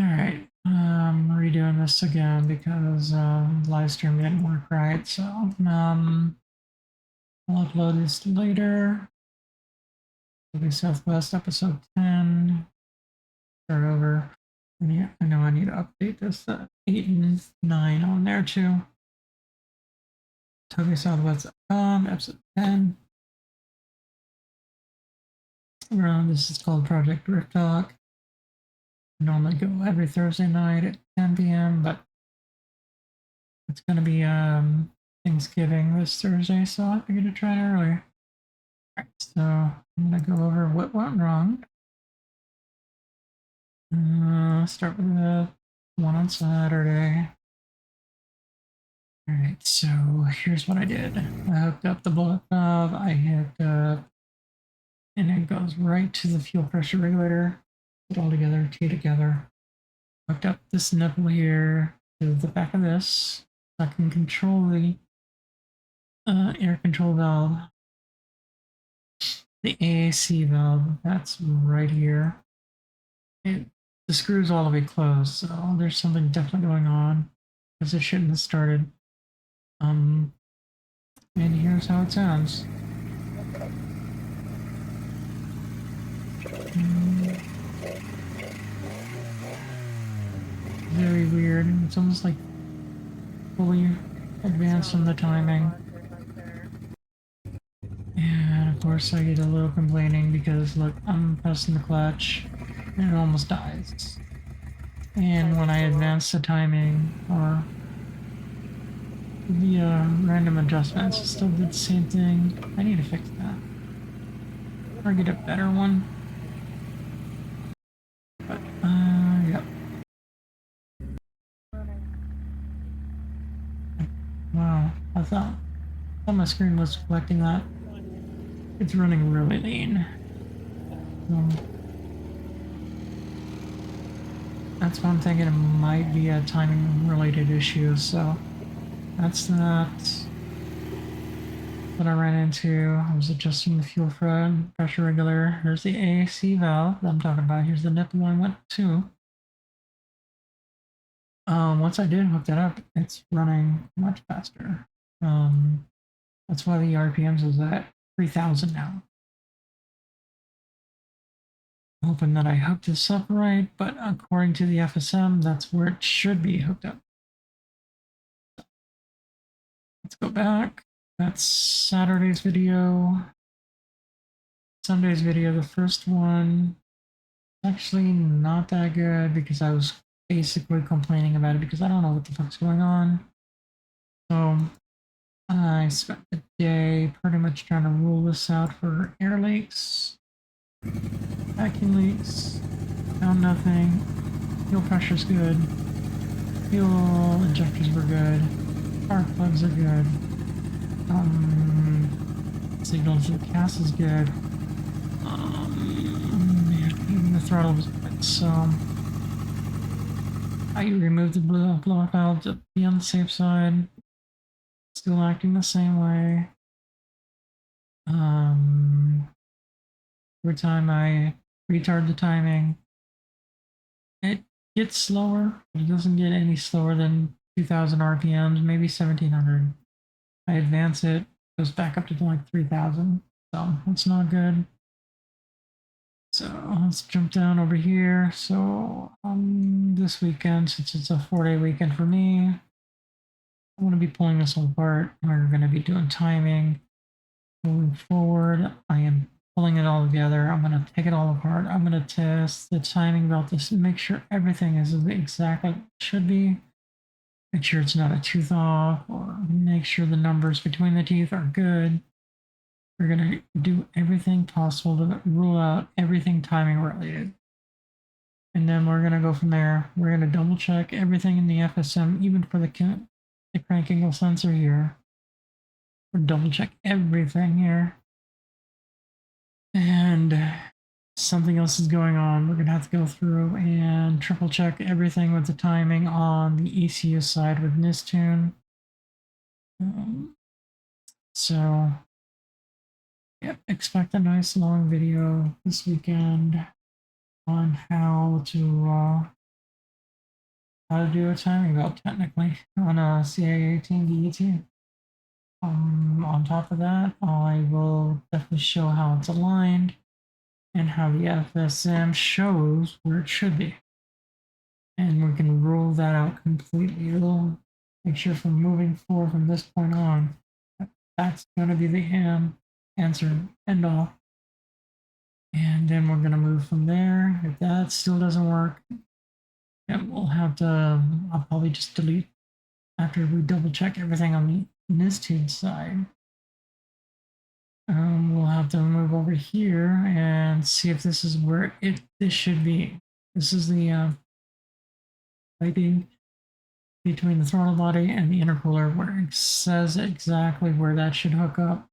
Alright, redoing this again because live stream didn't work right, so I'll upload this later. It'll be Southwest episode 10. Start over. I know I need to update this 8 and 9 on there too. TougeSW episode 10. This is called Project Drift Talk. I normally go every Thursday night at 10 p.m., but it's going to be Thanksgiving this Thursday, so I figured to try it earlier. Alright, so I'm going to go over what went wrong. Start with the one on Saturday. Alright, so here's what I did. I hooked up the bullet valve, I hit and it goes right to the fuel pressure regulator. Put it all together, T together. Hooked up this nipple here to the back of this, so I can control the air control valve. The AAC valve, that's right here. The screw's all the way closed, so there's something definitely going on because it shouldn't have started. And here's how it sounds. Very weird. It's almost like fully advanced on the timing. And of course I get a little complaining because look, I'm pressing the clutch and it almost dies. And when I advance the timing or the random adjustments, it still did the same thing. I need to fix that. Or get a better one. But, yep. Wow, I thought my screen was collecting that. It's running really lean. That's one thing, and it might be a timing related issue, so that's not what I ran into. I was adjusting the fuel pressure regulator. Here's the AAC valve that I'm talking about. Here's the nipple I went to. Once I did hook that up, it's running much faster. That's why the RPMs is at 3,000 now. Hoping that I hooked this up right, but according to the FSM, that's where it should be hooked up. Let's go back. That's Saturday's video. Sunday's video, the first one, actually not that good because I was basically complaining about it because I don't know what the fuck's going on. So I spent the day pretty much trying to rule this out for air leaks, vacuum leaks, found nothing. Fuel pressure's good. Fuel injectors were good. Spark plugs are good. Signal to the cast is good. Even the throttle was good. So I removed the blow-up valve to be on the safe side. Still acting the same way. Every time I retard the timing, it gets slower, but it doesn't get any slower than 2,000 RPMs, maybe 1,700. I advance it, goes back up to like 3,000, so it's not good. So let's jump down over here. So this weekend, since it's a 4-day weekend for me, I'm going to be pulling this all apart. We're going to be doing timing. Moving forward, I am pulling it all together. I'm going to take it all apart. I'm going to test the timing belt to make sure everything is exactly like it should be. Make sure it's not a tooth off, or make sure the numbers between the teeth are good. We're going to do everything possible to rule out everything timing related. And then we're going to go from there. We're going to double check everything in the FSM, even for the crank angle sensor here. We'll double check everything here. And something else is going on. We're going to have to go through and triple check everything with the timing on the ECU side with Nissan. So, yeah, expect a nice long video this weekend on how to how to do a timing belt technically on a CA18 DET. On top of that, I will definitely show how it's aligned and how the FSM shows where it should be. And we can rule that out completely. It'll make sure from moving forward from this point on, that's going to be the answer end all. And then we're going to move from there. If that still doesn't work, then we'll have to, I'll probably just delete after we double check everything on this tube side. We'll have to move over here and see if this is where this should be. This is the piping between the throttle body and the intercooler where it says exactly where that should hook up.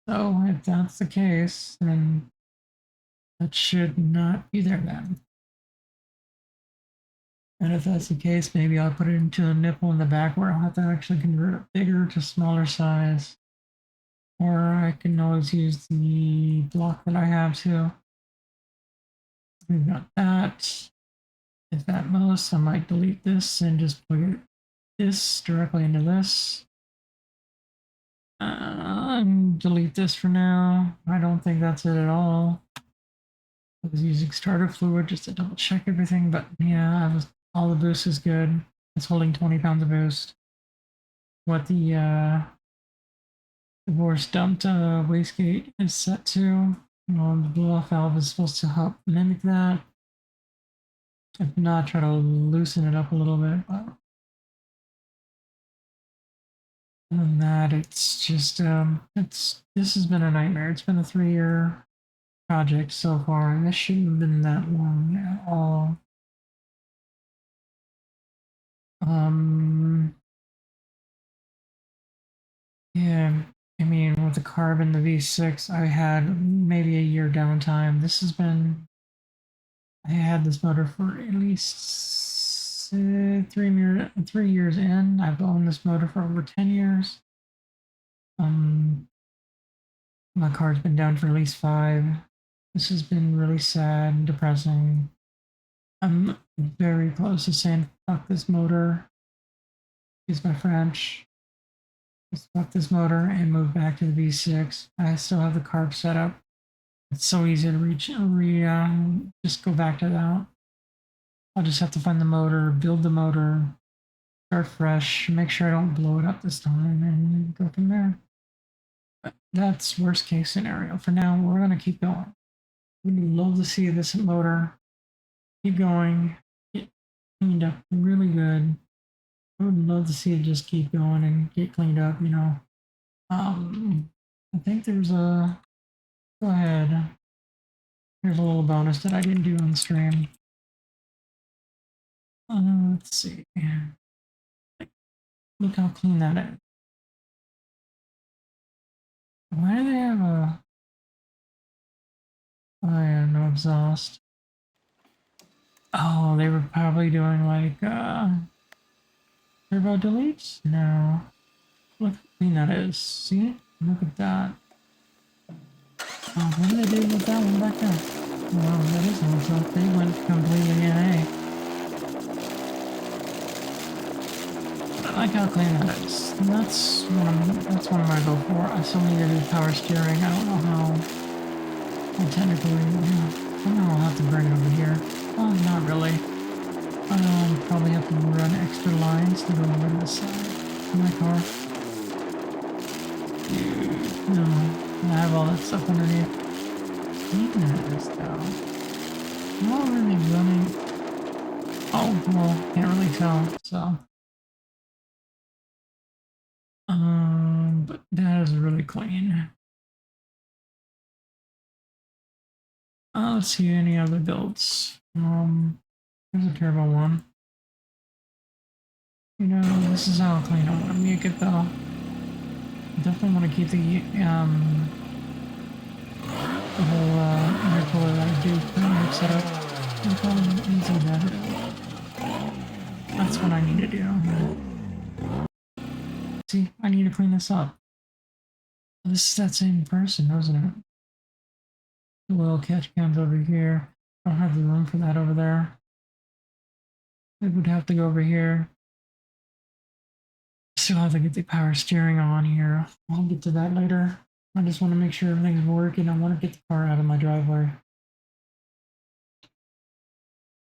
So if that's the case, then that should not be there then. And if that's the case, maybe I'll put it into a nipple in the back where I'll have to actually convert it bigger to smaller size. Or I can always use the block that I have too. We've got that. If at most, I might delete this and just plug this directly into this. Delete this for now. I don't think that's it at all. I was using starter fluid just to double check everything, but yeah, all the boost is good. It's holding 20 pounds of boost. What the divorce dumped wastegate is set to. The blow-off valve is supposed to help mimic that. If not, try to loosen it up a little bit. But other than that, it's just this has been a nightmare. It's been a 3-year project so far, and this shouldn't have been that long at all. Yeah, I mean, with the carb and the V6, I had maybe a year downtime. I had this motor for at least 3 years in. I've owned this motor for over 10 years. My car's been down for at least 5. This has been really sad and depressing. I'm very close to saying, fuck this motor. Excuse my French. Just fuck this motor and move back to the V6. I still have the carb set up. It's so easy to just go back to that. I'll just have to find the motor, build the motor, start fresh, make sure I don't blow it up this time, and go from there. But that's worst case scenario. For now, we're gonna keep going. We'd love to see this motor keep going, get cleaned up really good. I would love to see it just keep going and get cleaned up, you know. I think there's a, go ahead. Here's a little bonus that I didn't do on stream. Let's see. Look how clean that is. Why do they have a, oh yeah, no exhaust. Oh, they were probably doing like, turbo deletes? No. Look how clean that is. See? Look at that. Oh, what did they do with that one back there? Wow, that is an exhaust. They went completely NA. I like how clean that is. And that's what I'm gonna go for. I still need to do power steering. I don't know how technically, yeah. I know I'll have to bring it over here. Oh, not really. Probably have to run extra lines to go over this side of my car. Dude, no. I have all that stuff underneath. Even at this though. Not really running. Oh, well, can't really tell, so. But that is really clean. Let's see any other builds. There's a turbo one. You know, this is how clean I want to make it though. Definitely want to keep the whole intercooler that I do pretty set up. Look how easy that is. That's what I need to do. See, I need to clean this up. This is that same person, isn't it? The little catch cans over here. I don't have the room for that over there. it would have to go over here. Still have to get the power steering on here. I'll get to that later. I just want to make sure everything's working. I want to get the car out of my driveway.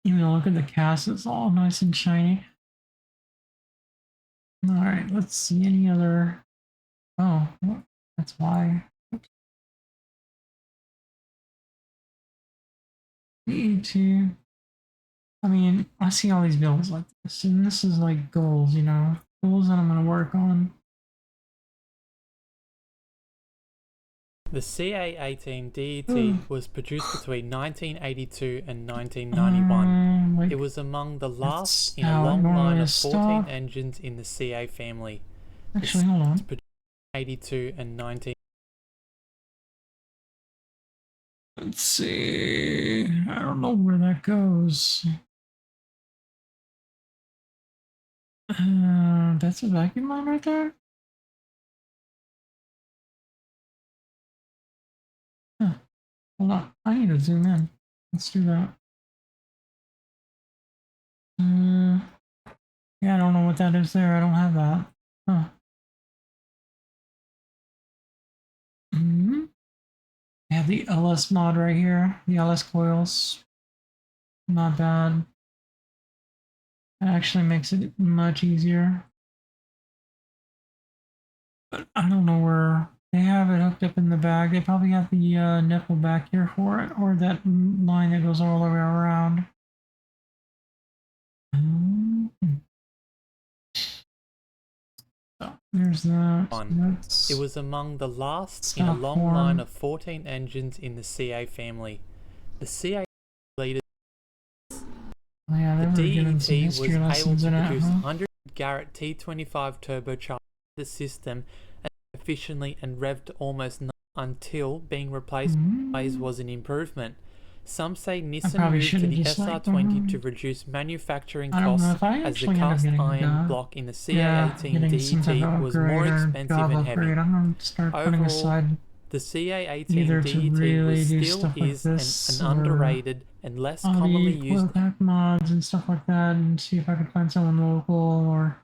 Even though look at the cast, it's all nice and shiny. All right, let's see any other. Oh, that's why. E2. I mean, I see all these builds like this, and this is like goals, you know, goals that I'm going to work on. The CA18 DET was produced between 1982 and 1991. Like, it was among the last in a long line of 14 engines in the CA family. Actually, hold on. 82 and 19. Let's see. I don't know where that goes. That's a vacuum line right there. Huh. Hold on. I need to zoom in. Let's do that. Yeah, I don't know what that is there. I don't have that. Huh. I have the LS mod right here. The LS coils. Not bad. It actually makes it much easier. But I don't know where they have it hooked up in the bag. They probably have the nipple back here for it, or that line that goes all the way around. So there's that. It was among the last in a long line of 14 engines in the CA family. The CA leaders. Yeah, the DET was able to produce 100 Garrett T25 turbocharged system efficiently and revved almost until being replaced by was an improvement. Some say Nissan moved to the SR20 to reduce manufacturing costs as the cast iron block in the CA18 DET was more expensive and heavy. Overall, the CA18 DET still is an underrated and less commonly used pack mods and stuff like that, and see if I can find someone local or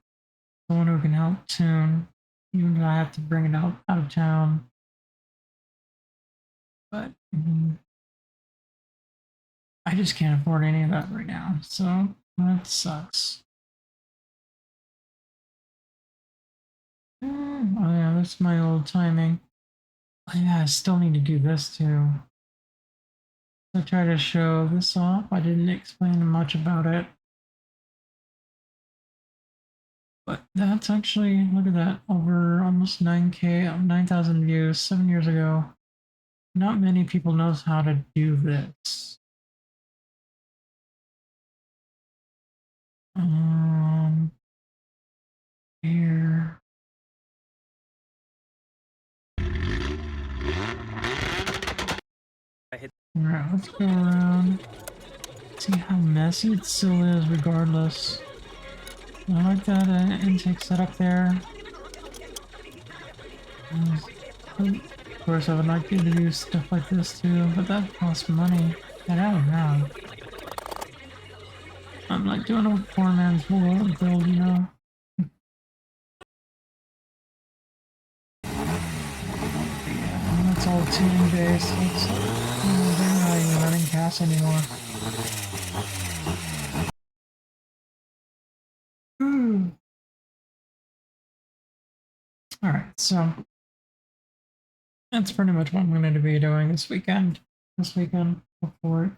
someone who can help tune, even though I have to bring it out of town. But I just can't afford any of that right now, so that sucks. Oh yeah, that's my old timing. Oh yeah, I still need to do this too. I try to show this off. I didn't explain much about it. But that's actually, look at that, over almost 9K, 9,000 views 7 years ago. Not many people knows how to do this. Here. Alright, let's go around. See how messy it still is regardless. I like that intake setup there. Of course, I would like to do stuff like this too, but that costs money. And I don't know. I'm like doing a poor man's world build, you know? And that's all tuning based. They're not even running cast anymore. Alright, so that's pretty much what I'm going to be doing this weekend. Look for it.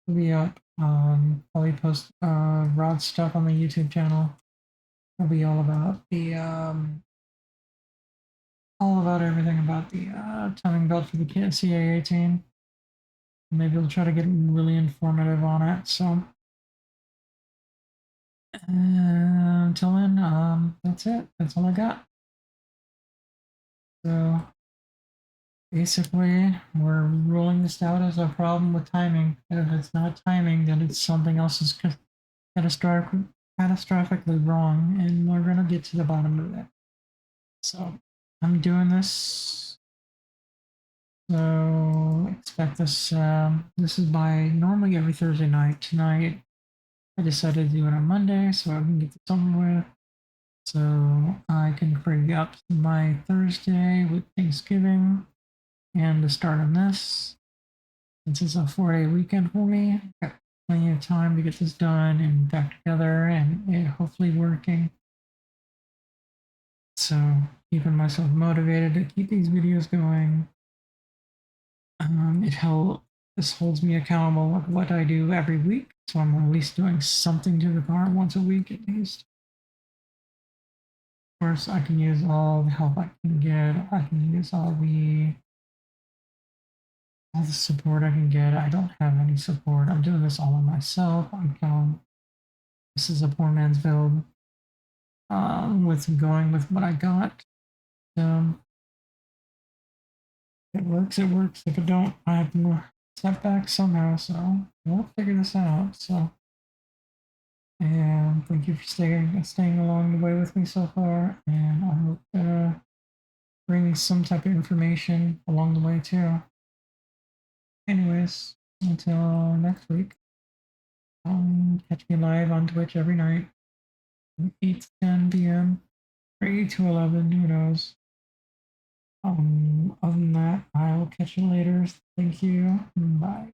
It'll be up. Probably post Rod stuff on the YouTube channel. It'll be all about the all about everything about the timing belt for the CA18. Maybe we'll try to get really informative on it. So until then, that's it. That's all I got. So basically, we're ruling this out as a problem with timing. And if it's not timing, then it's something else is catastrophically wrong, and we're gonna get to the bottom of it. So I'm doing this. So expect this. This is by normally every Thursday night. Tonight I decided to do it on Monday so I can get this over with. So I can free up my Thursday with Thanksgiving and the start on this. Since it's a 4-day weekend for me, I've got plenty of time to get this done and back together and it hopefully working. So keeping myself motivated to keep these videos going. This holds me accountable with what I do every week. So I'm at least doing something to the car once a week at least. Of course, I can use all the help I can get. I can use all the support I can get. I don't have any support. I'm doing this all by myself. This is a poor man's build. With going with what I got. It works, it works. If it don't, I have to step back somehow, so we'll figure this out. So and thank you for staying along the way with me so far, and I hope bring some type of information along the way too. Anyways, until next week, catch me live on Twitch every night, from 8 to 10 p.m. or 8 to 11, who knows. Other than that, I'll catch you later. Thank you. Bye.